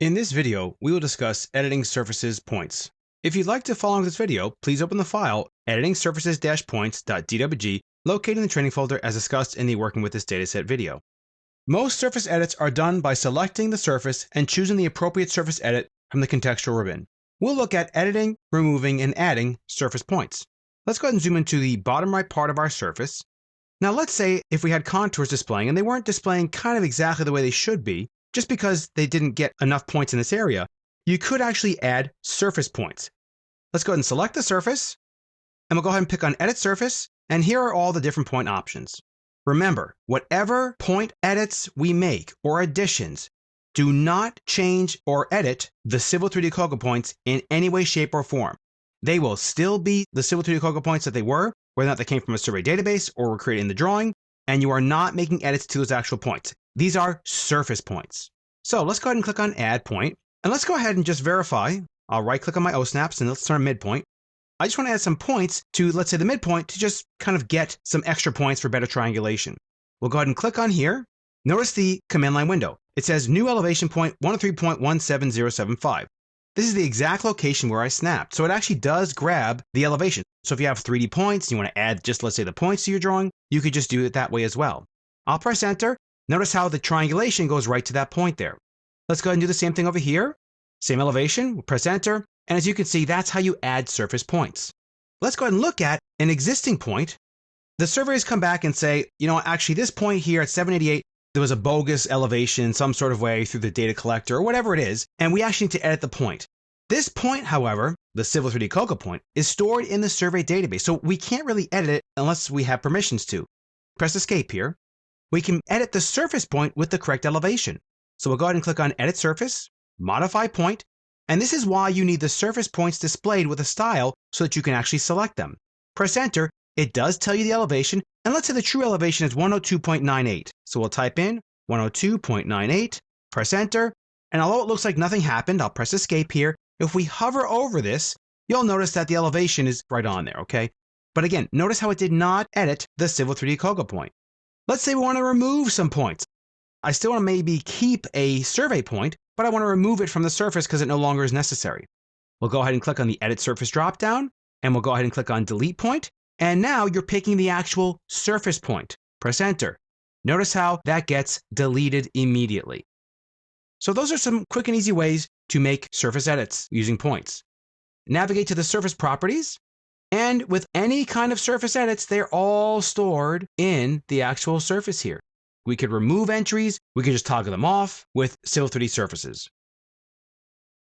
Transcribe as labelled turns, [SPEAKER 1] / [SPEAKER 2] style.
[SPEAKER 1] In this video, we will discuss editing surfaces points. If you'd like to follow along with this video, please open the file editing surfaces-points.dwg located in the training folder as discussed in the working with this dataset video. Most surface edits are done by selecting the surface and choosing the appropriate surface edit from the contextual ribbon. We'll look at editing, removing, and adding surface points. Let's go ahead and zoom into the bottom right part of our surface. Now let's say if we had contours displaying and they weren't displaying kind of exactly the way they should be, just because they didn't get enough points in this area, you could actually add surface points. Let's go ahead and select the surface, and we'll go ahead and pick on Edit Surface, and here are all the different point options. Remember, whatever point edits we make or additions, do not change or edit the Civil 3D Cocoa points in any way, shape, or form. They will still be the Civil 3D Cocoa points that they were, whether or not they came from a survey database or were created in the drawing, and you are not making edits to those actual points. These are surface points. So let's go ahead and click on Add Point, and let's go ahead and just verify. I'll right click on my O-snaps and let's turn midpoint. I just want to add some points to, let's say, the midpoint to just kind of get some extra points for better triangulation. We'll go ahead and click on here. Notice the command line window. It says new elevation point 103.17075. This is the exact location where I snapped. So it actually does grab the elevation. So if you have 3D points and you want to add just, let's say, the points to your drawing, you could just do it that way as well. I'll press enter. Notice how the triangulation goes right to that point there. Let's go ahead and do the same thing over here. Same elevation, we'll press enter. And as you can see, that's how you add surface points. Let's go ahead and look at an existing point. The surveyors come back and say, actually this point here at 788, there was a bogus elevation in some sort of way through the data collector or whatever it is, and we actually need to edit the point. This point, however, the Civil 3D Cocoa point, is stored in the survey database, so we can't really edit it unless we have permissions to. Press escape here. We can edit the surface point with the correct elevation. So we'll go ahead and click on Edit Surface, Modify Point, and this is why you need the surface points displayed with a style so that you can actually select them. Press enter. It does tell you the elevation, and let's say the true elevation is 102.98. So we'll type in 102.98, press enter, and although it looks like nothing happened, I'll press escape here. If we hover over this, you'll notice that the elevation is right on there, okay? But again, notice how it did not edit the Civil 3D Cocoa point. Let's say we want to remove some points. I still want to maybe keep a survey point, but I want to remove it from the surface because it no longer is necessary. We'll go ahead and click on the Edit Surface dropdown, and we'll go ahead and click on Delete Point. And now you're picking the actual surface point. Press enter. Notice how that gets deleted immediately. So those are some quick and easy ways to make surface edits using points. Navigate to the surface properties. And with any kind of surface edits, they're all stored in the actual surface here. We could remove entries. We could just toggle them off with Civil 3D surfaces.